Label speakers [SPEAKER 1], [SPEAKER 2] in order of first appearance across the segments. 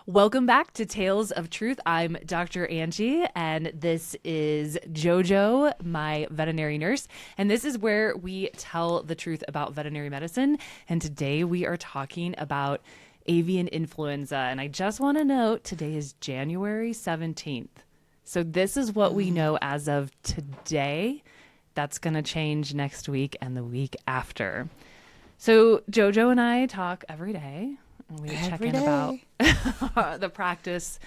[SPEAKER 1] Welcome back to Tales of Truth. I'm Dr. Angie, and this is JoJo, my veterinary nurse. And this is where we tell the truth about veterinary medicine. And today we are talking about avian influenza. And I just want to note today is January 17th. So this is what we know as of today. That's going to change next week and the week after. So JoJo and I talk every day. We check in about the practice,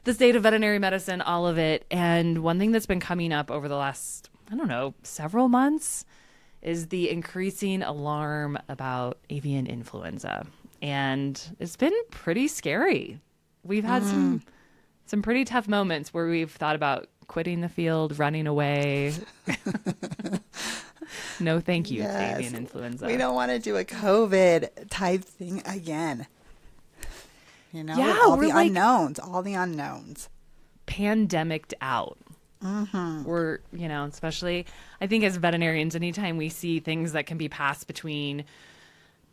[SPEAKER 1] the state of veterinary medicine, all of it. And one thing that's been coming up over the last, several months is the increasing alarm about avian influenza. And it's been pretty scary. We've had some pretty tough moments where we've thought about quitting the field, running away. No, thank you, to avian influenza.
[SPEAKER 2] We don't want to do a COVID type thing again.
[SPEAKER 1] Yeah,
[SPEAKER 2] all the unknowns.
[SPEAKER 1] Pandemic'd out. Mm-hmm. We're, especially, I think as veterinarians, anytime we see things that can be passed between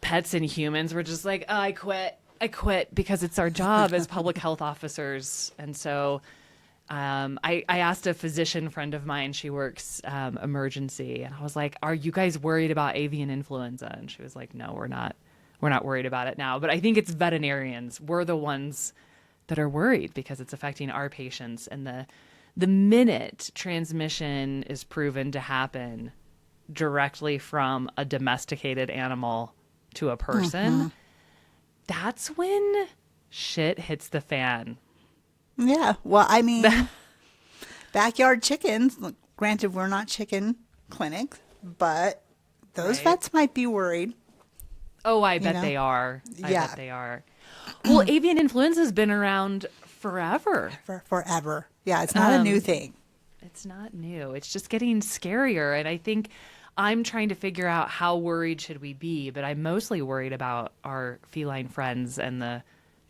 [SPEAKER 1] pets and humans, we're just like, oh, I quit because it's our job as public health officers. And so I asked a physician friend of mine, she works emergency, and I was like, are you guys worried about avian influenza? And she was like, no, we're not. We're not worried about it now. But I think it's veterinarians. We're the ones that are worried because it's affecting our patients. And the minute transmission is proven to happen directly from a domesticated animal to a person, that's when shit hits the fan.
[SPEAKER 2] Yeah. Well, I mean, backyard chickens, granted, we're not chicken clinics, but those vets might be worried.
[SPEAKER 1] Oh, I bet they are. I bet they are. Well, avian influenza has been around forever.
[SPEAKER 2] Forever. Yeah, it's not a new thing.
[SPEAKER 1] It's not new. It's just getting scarier. And I think I'm trying to figure out how worried should we be, but I'm mostly worried about our feline friends and the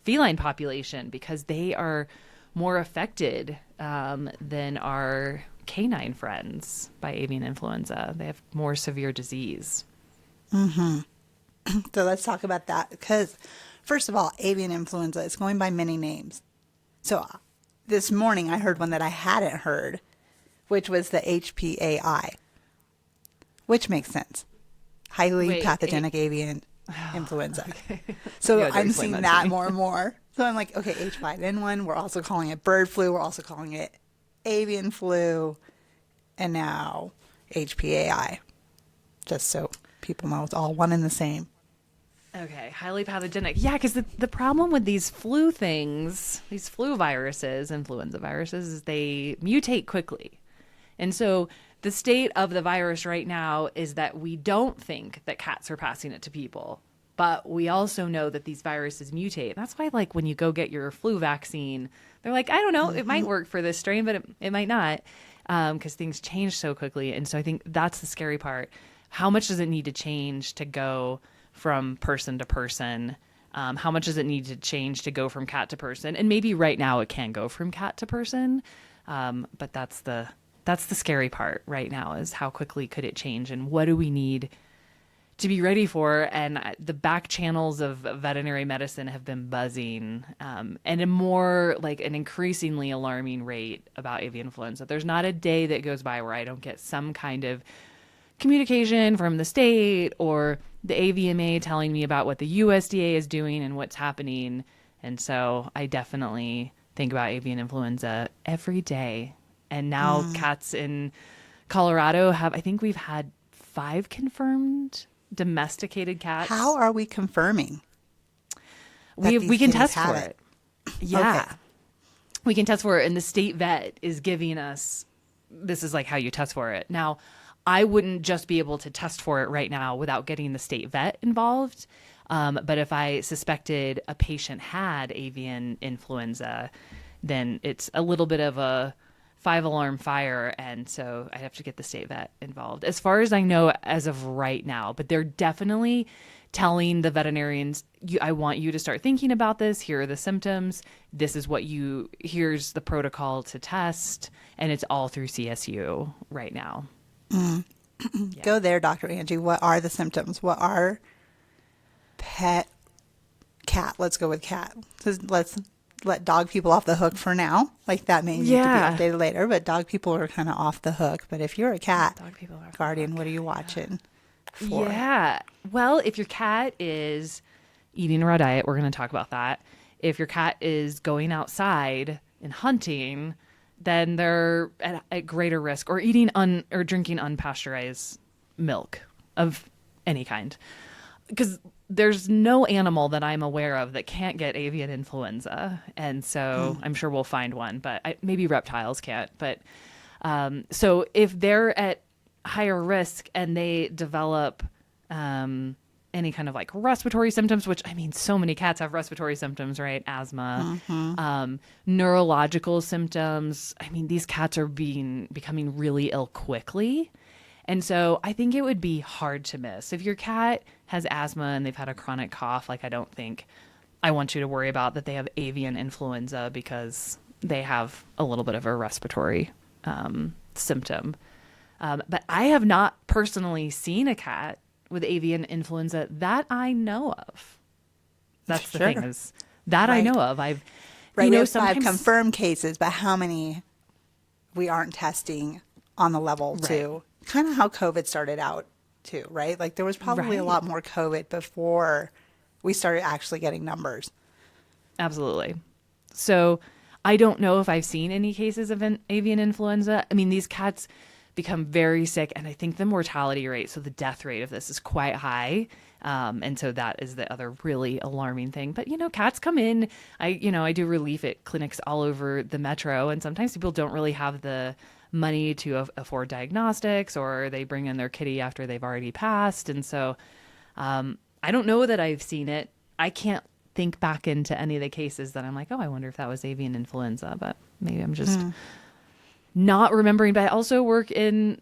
[SPEAKER 1] feline population because they are more affected than our canine friends by avian influenza. They have more severe disease.
[SPEAKER 2] Mm-hmm. So let's talk about that because, first of all, avian influenza is going by many names. So this morning I heard one that I hadn't heard, which was the HPAI, which makes sense. Highly pathogenic avian influenza. Okay. So I'm seeing that more and more. So I'm like, okay, H5N1, we're also calling it bird flu. We're also calling it avian flu. And now HPAI, just so people know it's all one and the same.
[SPEAKER 1] Okay, highly pathogenic. Yeah, because the problem with these flu things, these flu viruses, influenza viruses, is they mutate quickly. And so the state of the virus right now is that we don't think that cats are passing it to people. But we also know that these viruses mutate. That's why, like, when you go get your flu vaccine, they're like, I don't know, it might work for this strain, but it might not, because things change so quickly. And so I think that's the scary part. How much does it need to change to go from person to person? How much does it need to change to go from cat to person? And maybe right now it can go from cat to person, but that's the scary part right now is how quickly could it change and what do we need to be ready for? And the back channels of veterinary medicine have been buzzing and a more like an increasingly alarming rate about avian influenza. There's not a day that goes by where I don't get some kind of communication from the state or the AVMA telling me about what the USDA is doing and what's happening. And so I definitely think about avian influenza every day. And now cats in Colorado I think we've had 5 confirmed domesticated cats.
[SPEAKER 2] How are we confirming?
[SPEAKER 1] We can test for it. Yeah. Okay. We can test for it. And the state vet is giving us, this is like how you test for it. Now, I wouldn't just be able to test for it right now without getting the state vet involved. But if I suspected a patient had avian influenza, then it's a little bit of a 5-alarm fire. And so I have to get the state vet involved. As far as I know, as of right now, but they're definitely telling the veterinarians, I want you to start thinking about this. Here are the symptoms. This is here's the protocol to test. And it's all through CSU right now.
[SPEAKER 2] Yeah. Go there, Dr. Angie. What are the symptoms? What are cat? Let's go with cat. Let's let dog people off the hook for now. Like that may need to be updated later, but dog people are kind of off the hook. But if you're a cat
[SPEAKER 1] Dog people are
[SPEAKER 2] guardian, what are you watching for?
[SPEAKER 1] Yeah. Well, if your cat is eating a raw diet, we're going to talk about that. If your cat is going outside and hunting, then they're at greater risk, or eating or drinking unpasteurized milk of any kind. Because there's no animal that I'm aware of that can't get avian influenza. And so I'm sure we'll find one, but maybe reptiles can't. But so if they're at higher risk and they develop any kind of like respiratory symptoms, which I mean, so many cats have respiratory symptoms, right? Asthma, neurological symptoms. I mean, these cats are becoming really ill quickly. And so I think it would be hard to miss. If your cat has asthma and they've had a chronic cough, like I don't think I want you to worry about that they have avian influenza because they have a little bit of a respiratory symptom. But I have not personally seen a cat with avian influenza that I know of. That's the thing, is that I know of. I've
[SPEAKER 2] we have 5 confirmed cases, but how many we aren't testing on the level 2? Kind of how COVID started out too, right? Like there was probably a lot more COVID before we started actually getting numbers.
[SPEAKER 1] Absolutely. So I don't know if I've seen any cases of avian influenza. I mean, these cats become very sick, and I think the mortality rate, so the death rate of this, is quite high. And so that is the other really alarming thing. But, you know, cats come in. I do relief at clinics all over the metro, and sometimes people don't really have the money to afford diagnostics, or they bring in their kitty after they've already passed. And so I don't know that I've seen it. I can't think back into any of the cases that I'm like, oh, I wonder if that was avian influenza, but maybe I'm just not remembering. But I also work in,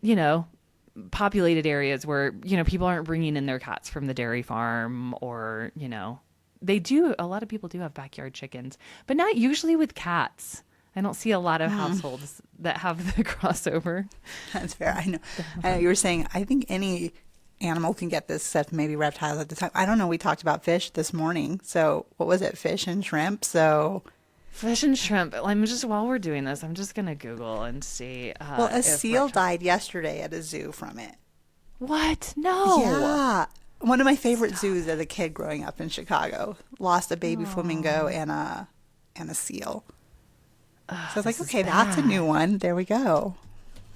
[SPEAKER 1] populated areas where, people aren't bringing in their cats from the dairy farm, or, a lot of people do have backyard chickens, but not usually with cats. I don't see a lot of households that have the crossover.
[SPEAKER 2] That's fair. I know. You were saying, I think any animal can get this, except maybe reptiles at the time. I don't know. We talked about fish this morning. So what was it? Fish and shrimp. So
[SPEAKER 1] fish and shrimp. While we're doing this, I'm just going to Google and see.
[SPEAKER 2] Well, a seal died yesterday at a zoo from it.
[SPEAKER 1] What? No.
[SPEAKER 2] Yeah. One of my favorite zoos as a kid growing up in Chicago lost a baby flamingo and a seal. So I was like, okay, that's a new one. There we go.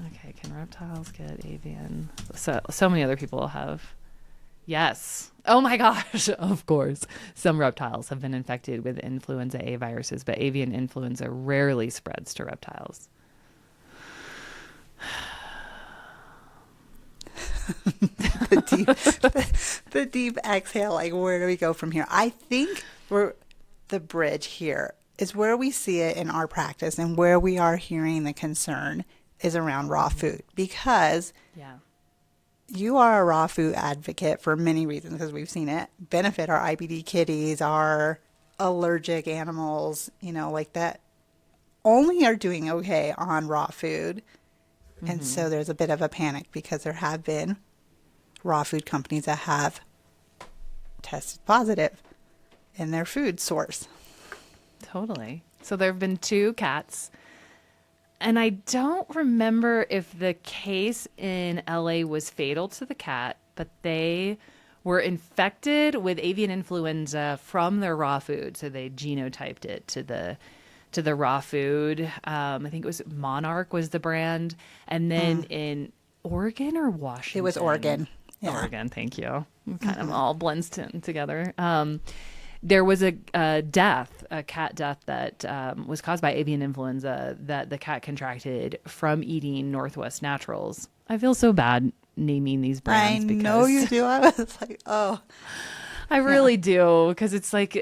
[SPEAKER 1] Okay, can reptiles get avian? So many other people have. Yes. Oh my gosh. Of course. Some reptiles have been infected with influenza A viruses, but avian influenza rarely spreads to reptiles.
[SPEAKER 2] the deep exhale, like, where do we go from here? I think the bridge here is where we see it in our practice, and where we are hearing the concern is around raw food, because you are a raw food advocate for many reasons, because we've seen it benefit our IBD kitties, our allergic animals, like that only are doing okay on raw food. And so there's a bit of a panic, because there have been raw food companies that have tested positive in their food source.
[SPEAKER 1] Totally. So there have been 2 cats, and I don't remember if the case in LA was fatal to the cat, but they were infected with avian influenza from their raw food. So they genotyped it to the raw food. I think it was Monarch was the brand. And then in Oregon or Washington?
[SPEAKER 2] It was Oregon.
[SPEAKER 1] Yeah. Oregon, thank you. Kind of all blends together. There was a cat death that was caused by avian influenza that the cat contracted from eating Northwest Naturals. I feel so bad naming these brands.
[SPEAKER 2] I know you do. I was like, oh.
[SPEAKER 1] I really do, because it's like,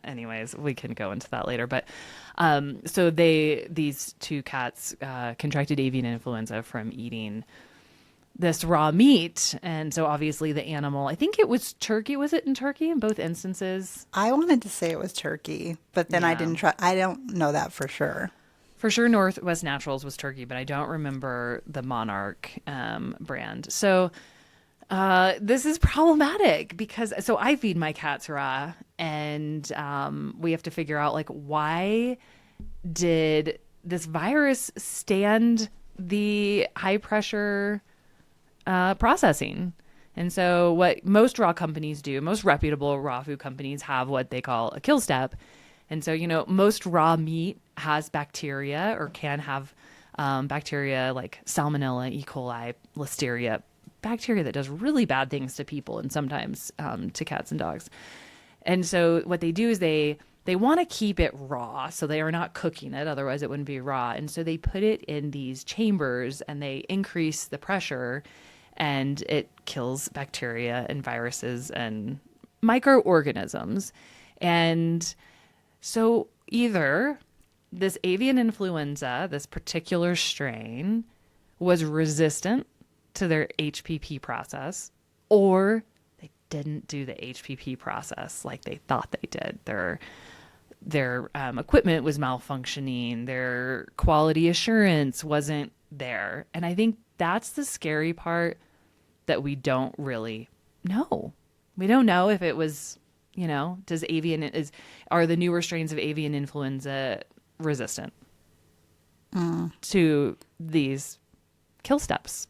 [SPEAKER 1] anyways, we can go into that later. But so these 2 cats contracted avian influenza from eating this raw meat. And so obviously the animal, I think it was turkey. Was it in turkey in both instances?
[SPEAKER 2] I wanted to say it was turkey, but then I didn't try. I don't know that for sure.
[SPEAKER 1] For sure, Northwest Naturals was turkey, but I don't remember the Monarch brand. So This is problematic because so I feed my cats raw, and we have to figure out like why did this virus stand the high pressure processing? And so what most raw companies do, most reputable raw food companies have what they call a kill step. And so, most raw meat has bacteria or can have bacteria like Salmonella, E. coli, Listeria, bacteria that does really bad things to people and sometimes to cats and dogs. And so what they do is they want to keep it raw, so they are not cooking it, otherwise it wouldn't be raw. And so they put it in these chambers and they increase the pressure, and it kills bacteria and viruses and microorganisms. And so either this avian influenza, this particular strain, was resistant to their HPP process, or they didn't do the HPP process like they thought they did. Their equipment was malfunctioning. Their quality assurance wasn't there. And I think that's the scary part that we don't really know. We don't know if it was, are the newer strains of avian influenza resistant to these kill steps?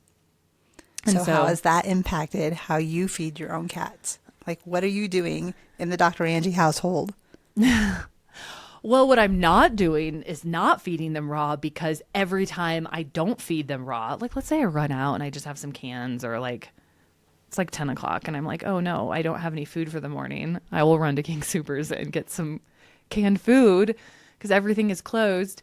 [SPEAKER 1] And
[SPEAKER 2] so how has that impacted how you feed your own cats? Like, what are you doing in the Dr. Angie household?
[SPEAKER 1] Well, what I'm not doing is not feeding them raw, because every time I don't feed them raw, like let's say I run out and I just have some cans, or like it's like 10 o'clock and I'm like, oh no, I don't have any food for the morning. I will run to King Soopers and get some canned food because everything is closed.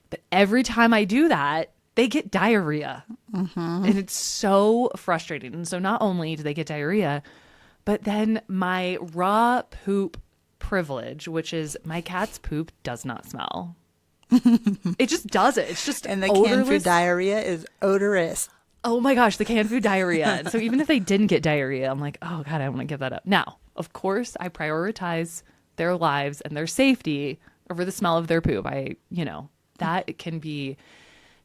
[SPEAKER 1] But every time I do that, they get diarrhea. Mm-hmm. And it's so frustrating. And so not only do they get diarrhea, but then my raw poop privilege, which is my cat's poop does not smell. It just doesn't. It's just
[SPEAKER 2] and the
[SPEAKER 1] odorless.
[SPEAKER 2] Canned food diarrhea is odorous.
[SPEAKER 1] Oh my gosh, the canned food diarrhea. And so even if they didn't get diarrhea, I'm like, oh God, I want to give that up. Now, of course, I prioritize their lives and their safety over the smell of their poop. That can be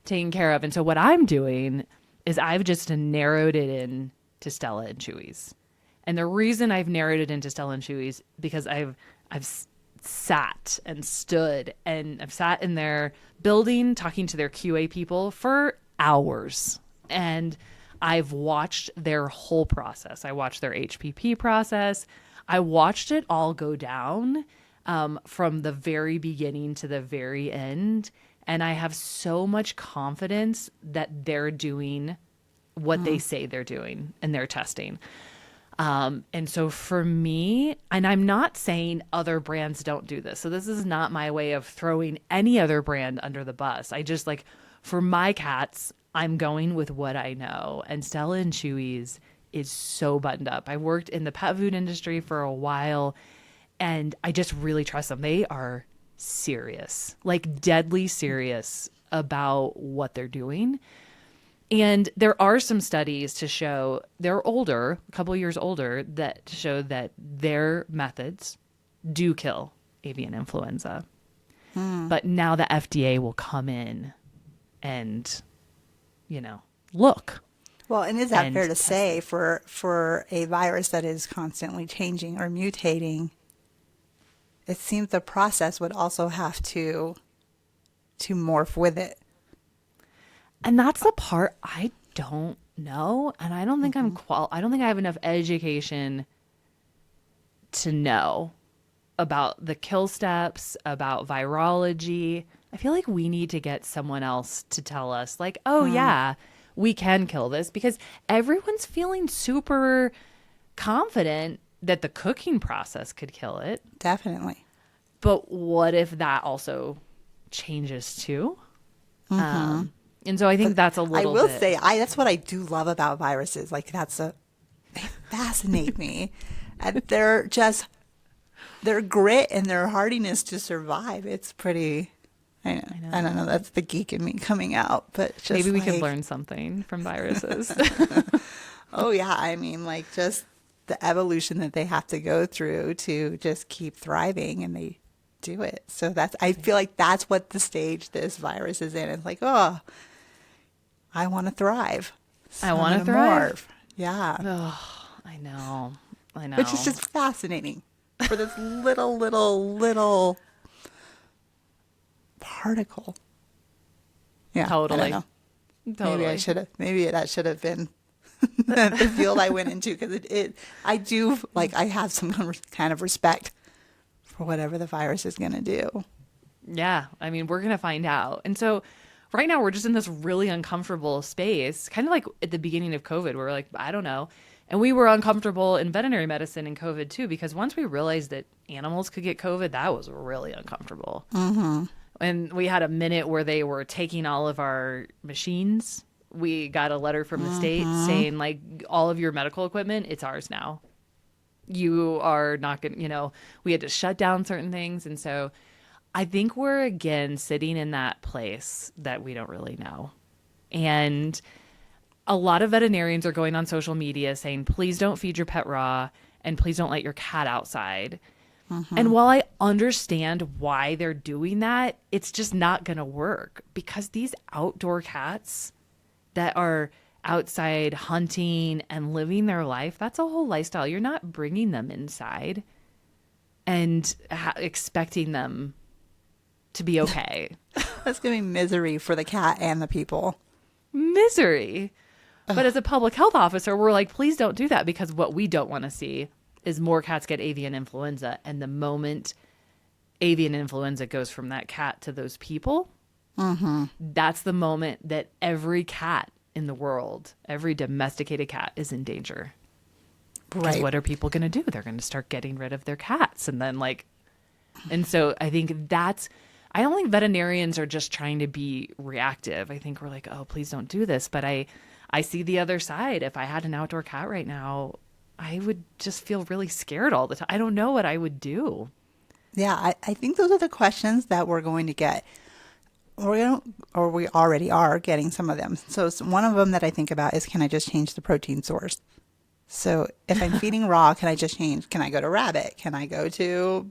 [SPEAKER 1] taken care of. And so what I'm doing is I've just narrowed it in to Stella and Chewy's. And the reason I've narrowed it into Stella and Chewy's because I've sat and stood and I've sat in their building talking to their QA people for hours. And I've watched their whole process. I watched their HPP process. I watched it all go down from the very beginning to the very end. And I have so much confidence that they're doing what they say they're doing in their testing. And so for me, and I'm not saying other brands don't do this. So this is not my way of throwing any other brand under the bus. I just for my cats, I'm going with what I know. And Stella and Chewy's is so buttoned up. I worked in the pet food industry for a while, and I just really trust them. They are serious, like deadly serious about what they're doing. And there are some studies to show they're older, a couple years older, that show that their methods do kill avian influenza. But now the FDA will come in and, look.
[SPEAKER 2] Well, and is that fair to say for a virus that is constantly changing or mutating, it seems the process would also have to morph with it.
[SPEAKER 1] And that's the part I don't know. And I don't think I don't think I have enough education to know about the kill steps, about virology. I feel like we need to get someone else to tell us like, oh yeah, we can kill this, because everyone's feeling super confident that the cooking process could kill it.
[SPEAKER 2] Definitely.
[SPEAKER 1] But what if that also changes too? And so I think that's a little bit.
[SPEAKER 2] I will say, that's what I do love about viruses. Like they fascinate me. And their grit and their hardiness to survive. It's pretty, I don't know. That's the geek in me coming out. But just
[SPEAKER 1] maybe we could learn something from viruses.
[SPEAKER 2] Oh yeah. I mean, like just the evolution that they have to go through to just keep thriving, and they do it. So I feel like that's what the stage this virus is in. It's like, oh, I want to thrive.
[SPEAKER 1] I want to thrive.
[SPEAKER 2] Yeah.
[SPEAKER 1] Oh, I know. I know.
[SPEAKER 2] Which is just fascinating for this little particle. Yeah. I
[SPEAKER 1] Totally.
[SPEAKER 2] don't know.
[SPEAKER 1] Totally.
[SPEAKER 2] Maybe that should have been the field I went into, because I do, like, I have some kind of respect for whatever the virus is going to do.
[SPEAKER 1] Yeah. I mean, we're going to find out. And so right now we're just in this really uncomfortable space, kind of like at the beginning of COVID, where we're like, I don't know. And we were uncomfortable in veterinary medicine in COVID too, because once we realized that animals could get COVID, that was really uncomfortable. Mm-hmm. And we had a minute where they were taking all of our machines. We got a letter from the state saying, like, all of your medical equipment, it's ours now. You are not going to, we had to shut down certain things. And so I think we're again sitting in that place that we don't really know. And a lot of veterinarians are going on social media saying, please don't feed your pet raw and please don't let your cat outside. And while I understand why they're doing that, it's just not going to work, because these outdoor cats that are outside hunting and living their life, that's a whole lifestyle. You're not bringing them inside and expecting them to be okay.
[SPEAKER 2] That's going to be misery for the cat and the people.
[SPEAKER 1] Misery. But as a public health officer, we're like, please don't do that, because what we don't want to see is more cats get avian influenza. And the moment avian influenza goes from that cat to those people, that's the moment that every cat in the world, every domesticated cat, is in danger. Because
[SPEAKER 2] Right.
[SPEAKER 1] what are people going to do? They're going to start getting rid of their cats. And then and so I think I don't think veterinarians are just trying to be reactive. I think we're like, oh, please don't do this. But I see the other side. If I had an outdoor cat right now, I would just feel really scared all the time. I don't know what I would do.
[SPEAKER 2] Yeah, I think those are the questions that we're going to get. Or we already are getting some of them. So one of them that I think about is, can I just change the protein source? So if I'm feeding raw, can I just change? Can I go to rabbit? Can I go to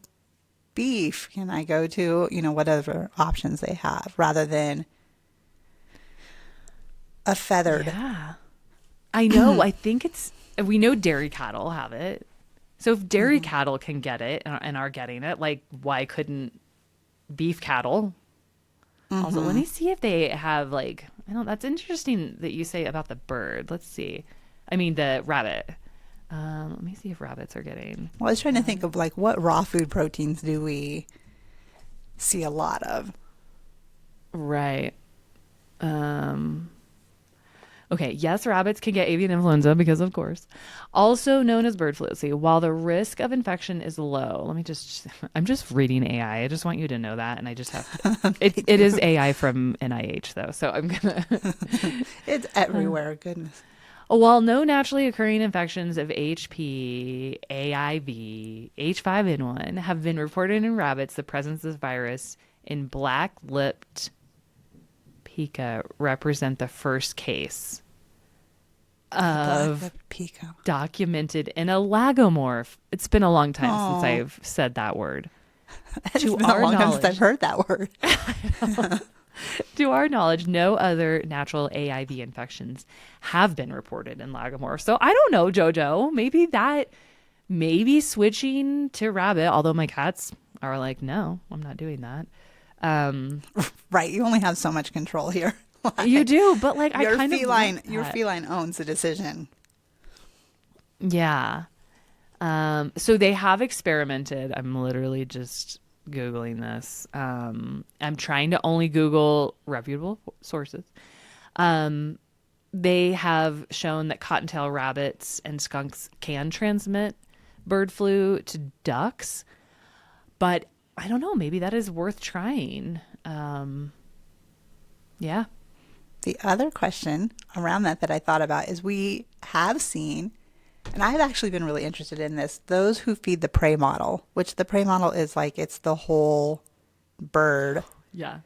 [SPEAKER 2] beef? Can I go to, whatever options they have, rather than a feathered?
[SPEAKER 1] Yeah. I know. I think we know dairy cattle have it. So if dairy cattle can get it and are getting it, like, why couldn't beef cattle? Also, let me see if they have, that's interesting that you say about the bird. Let's see. I mean, the rabbit. Let me see if rabbits are getting.
[SPEAKER 2] Well, I was trying to think of, what raw food proteins do we see a lot of?
[SPEAKER 1] Right. Okay, yes, rabbits can get avian influenza because, of course, also known as bird flu. See, while the risk of infection is low, I'm just reading AI. I just want you to know that, and I just have to. It is AI from NIH, though, so I'm gonna.
[SPEAKER 2] It's everywhere. Goodness.
[SPEAKER 1] While no naturally occurring infections of HPAI, H5N1 have been reported in rabbits, the presence of virus in black-lipped pica represent the first case of
[SPEAKER 2] pica
[SPEAKER 1] documented in a lagomorph. It's been a long time since I've said that word.
[SPEAKER 2] It's been a long time since I've heard that word.
[SPEAKER 1] To our knowledge, no other natural AIV infections have been reported in lagomorph. So I don't know, Jojo. Maybe switching to rabbit, although my cats are like, no, I'm not doing that.
[SPEAKER 2] Right, you only have so much control here.
[SPEAKER 1] You do, but
[SPEAKER 2] your feline owns the decision.
[SPEAKER 1] Yeah. So they have experimented. I'm literally just Googling this. I'm trying to only Google reputable sources. They have shown that cottontail rabbits and skunks can transmit bird flu to ducks, but I don't know. Maybe that is worth trying. Yeah.
[SPEAKER 2] The other question around that I thought about is, we have seen, and I've actually been really interested in this, those who feed the prey model, which the prey model is it's the whole bird.
[SPEAKER 1] Yeah.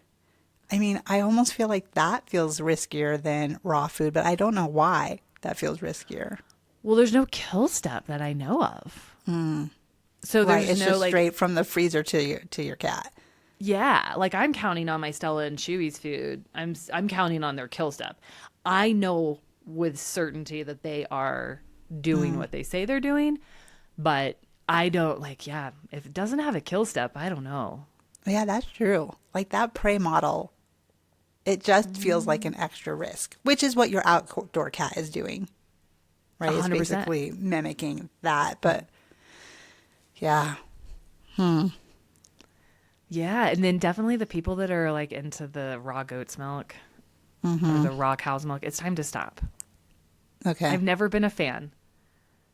[SPEAKER 2] I mean, I almost feel like that feels riskier than raw food, but I don't know why that feels riskier.
[SPEAKER 1] Well, there's no kill step that I know of. So there's
[SPEAKER 2] it's
[SPEAKER 1] no
[SPEAKER 2] just straight from the freezer to your cat.
[SPEAKER 1] Yeah, I'm counting on my Stella and Chewy's food. I'm counting on their kill step. I know with certainty that they are doing what they say they're doing. But I don't if it doesn't have a kill step, I don't know.
[SPEAKER 2] Yeah, that's true. Like that prey model, it just feels like an extra risk, which is what your outdoor cat is doing, right? It's
[SPEAKER 1] 100%.
[SPEAKER 2] basically mimicking that. But yeah.
[SPEAKER 1] Yeah, and then definitely the people that are like into the raw goat's milk or the raw cow's milk, it's time to stop.
[SPEAKER 2] Okay.
[SPEAKER 1] I've never been a fan.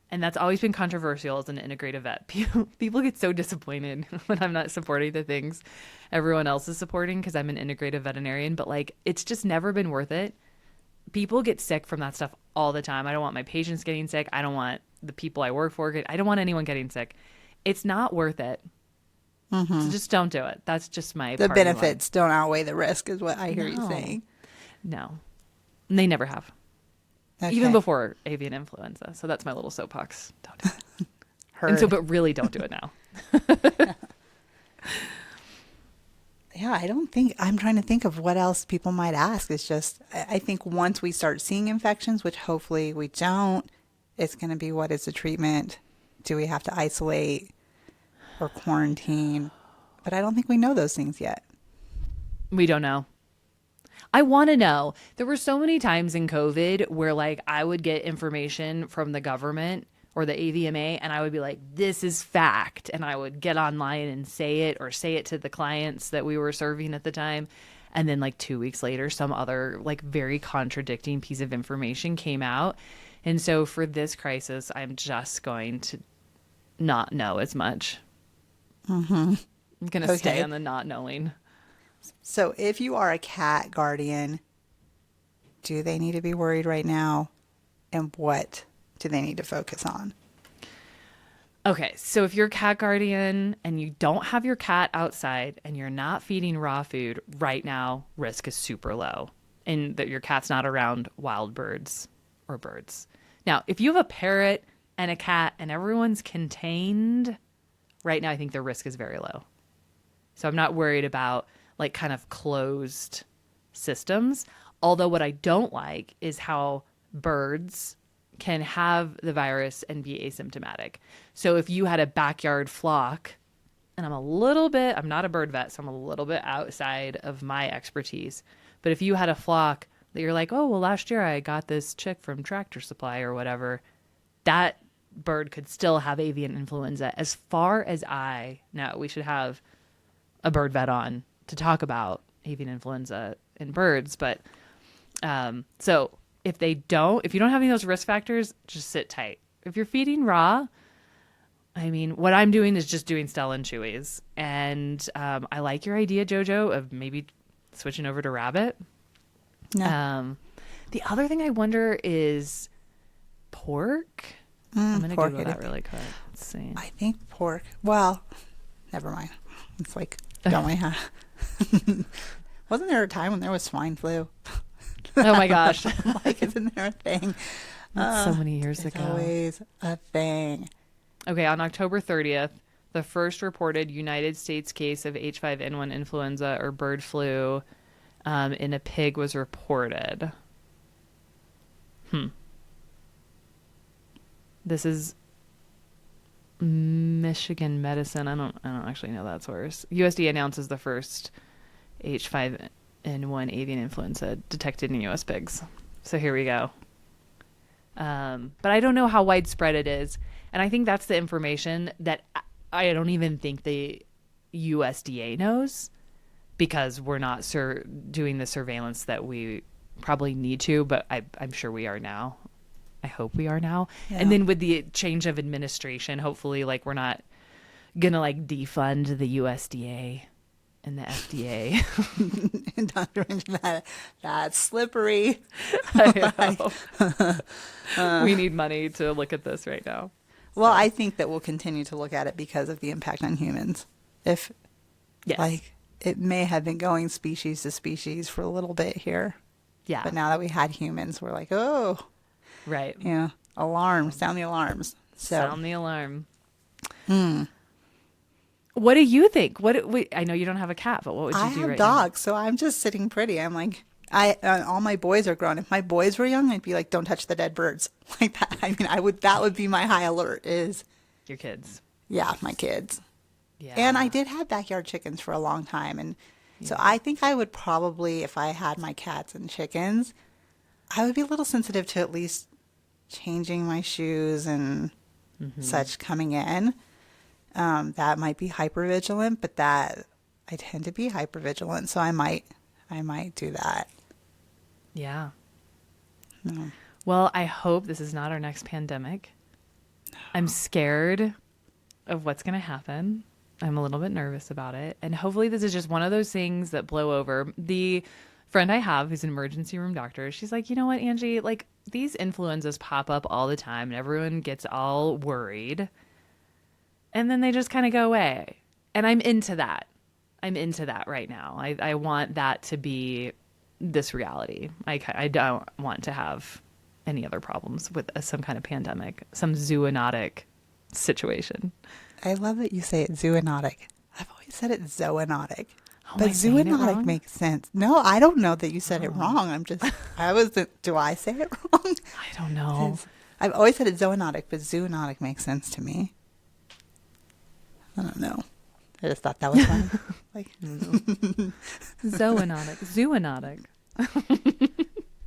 [SPEAKER 1] And that's always been controversial as an integrative vet. People get so disappointed when I'm not supporting the things everyone else is supporting because I'm an integrative veterinarian. But like, it's just never been worth it. People get sick from that stuff all the time. I don't want my patients getting sick. I don't want the people I work for. I don't want anyone getting sick. It's not worth it. So just don't do it. That's just my
[SPEAKER 2] The
[SPEAKER 1] party
[SPEAKER 2] benefits don't outweigh the risk is what I hear you saying.
[SPEAKER 1] No, and they never have.
[SPEAKER 2] Okay.
[SPEAKER 1] Even before avian influenza. So that's my little soapbox. Don't do it.
[SPEAKER 2] Heard.
[SPEAKER 1] And so, but really don't do it now.
[SPEAKER 2] Yeah, I'm trying to think of what else people might ask. It's just, I think once we start seeing infections, which hopefully we don't, it's going to be, what is the treatment? Do we have to isolate or quarantine? But I don't think we know those things yet.
[SPEAKER 1] We don't know. I want to know. There were so many times in COVID where like I would get information from the government or the AVMA and I would be like, this is fact. And I would get online and say it or say it to the clients that we were serving at the time. And then like 2 weeks later, some other like very contradicting piece of information came out. And so for this crisis, I'm just going to not know as much. I'm going to stay on the not knowing.
[SPEAKER 2] So if you are a cat guardian, do they need to be worried right now? And what do they need to focus on?
[SPEAKER 1] Okay, so if you're a cat guardian and you don't have your cat outside and you're not feeding raw food right now, risk is super low. And that your cat's not around wild birds or birds. Now, if you have a parrot and a cat and everyone's contained, right now I think the risk is very low. So I'm not worried about like kind of closed systems. Although what I don't like is how birds can have the virus and be asymptomatic. So if you had a backyard flock, and I'm not a bird vet, so I'm a little bit outside of my expertise. But if you had a flock that you're like, oh, well, last year I got this chick from Tractor Supply or whatever, that bird could still have avian influenza. As far as I know, we should have a bird vet on to talk about avian influenza in birds. But so if you don't have any of those risk factors, just sit tight. If you're feeding raw, I mean, what I'm doing is just doing Stella and Chewies. And I like your idea, JoJo, of maybe switching over to rabbit.
[SPEAKER 2] No.
[SPEAKER 1] The other thing I wonder is pork. I'm going to Google that really quick. Let's see.
[SPEAKER 2] I think pork. Well, never mind. It's like, don't we have... Wasn't there a time when there was swine flu?
[SPEAKER 1] Oh my gosh.
[SPEAKER 2] Like, isn't there a thing?
[SPEAKER 1] That's so many years ago.
[SPEAKER 2] Always a thing.
[SPEAKER 1] Okay, on October 30th, the first reported United States case of H5N1 influenza or bird flu in a pig was reported. This is Michigan Medicine. I don't actually know that source. USDA announces the first H5N1 avian influenza detected in U.S. pigs. So here we go. But I don't know how widespread it is. And I think that's the information that I don't even think the USDA knows because we're not doing the surveillance that we probably need to, but I'm sure we are now. I hope we are now. Yeah. And then with the change of administration, hopefully like we're not going to like defund the USDA and the FDA.
[SPEAKER 2] Dr. That's slippery.
[SPEAKER 1] I know. We need money to look at this right now.
[SPEAKER 2] Well, I think that we'll continue to look at it because of the impact on humans. If,
[SPEAKER 1] yes.
[SPEAKER 2] Like, it may have been going species to species for a little bit here.
[SPEAKER 1] Yeah.
[SPEAKER 2] But now that we had humans, we're like, oh.
[SPEAKER 1] Right.
[SPEAKER 2] Yeah. Alarms. Sound the alarms.
[SPEAKER 1] Sound the alarm. What do you think? I know you don't have a cat, but what would you do right now?
[SPEAKER 2] I have dogs, so I'm just sitting pretty. I'm like, All my boys are grown. If my boys were young, I'd be like, don't touch the dead birds like that. I mean, that would be my high alert is,
[SPEAKER 1] Your kids.
[SPEAKER 2] yeah, my kids.
[SPEAKER 1] Yeah.
[SPEAKER 2] And I did have backyard chickens for a long time. And so I think I would probably, if I had my cats and chickens, I would be a little sensitive to at least changing my shoes and such coming in. That might be hypervigilant, but that I tend to be hypervigilant. So I might do that.
[SPEAKER 1] Yeah.
[SPEAKER 2] No.
[SPEAKER 1] Well, I hope this is not our next pandemic. I'm scared of what's going to happen. I'm a little bit nervous about it. And hopefully this is just one of those things that blow over. The friend I have who's an emergency room doctor, she's like, you know what, Angie, like these influenzas pop up all the time and everyone gets all worried. And then they just kind of go away. And I'm into that. I'm into that right now. I want that to be this reality. I don't want to have any other problems with some kind of pandemic, some zoonotic situation.
[SPEAKER 2] I love that you say it zoonotic. I've always said it zoonotic.
[SPEAKER 1] Oh,
[SPEAKER 2] But
[SPEAKER 1] am I saying it
[SPEAKER 2] zoonotic
[SPEAKER 1] wrong?
[SPEAKER 2] makes sense. No, I don't know that you said it wrong. Do I say it wrong?
[SPEAKER 1] I don't know.
[SPEAKER 2] I've always said it zoonotic, but zoonotic makes sense to me. I don't know. I just thought that was funny. Like,
[SPEAKER 1] Zoonotic.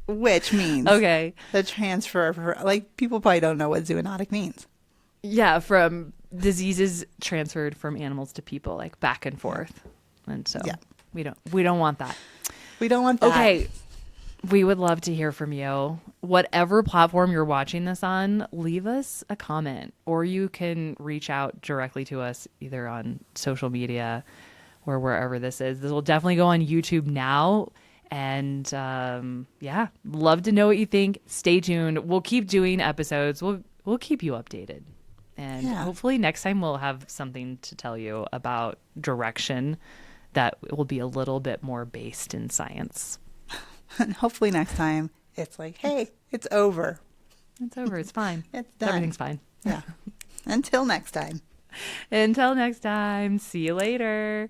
[SPEAKER 2] which means
[SPEAKER 1] Okay.
[SPEAKER 2] the transfer like people probably don't know what zoonotic means.
[SPEAKER 1] Yeah, from diseases transferred from animals to people, like back and forth. And so
[SPEAKER 2] Yeah.
[SPEAKER 1] we don't want that.
[SPEAKER 2] We don't want that.
[SPEAKER 1] Okay. We would love to hear from you. Whatever platform you're watching this on, leave us a comment, or you can reach out directly to us either on social media or wherever this is. This will definitely go on YouTube now. And yeah, love to know what you think. Stay tuned. We'll keep doing episodes. We'll keep you updated. And hopefully next time we'll have something to tell you about direction that will be a little bit more based in science.
[SPEAKER 2] And hopefully next time it's like, hey, it's over.
[SPEAKER 1] It's over. It's fine.
[SPEAKER 2] It's done.
[SPEAKER 1] Everything's fine.
[SPEAKER 2] Yeah. Until next time.
[SPEAKER 1] Until next time. See you later.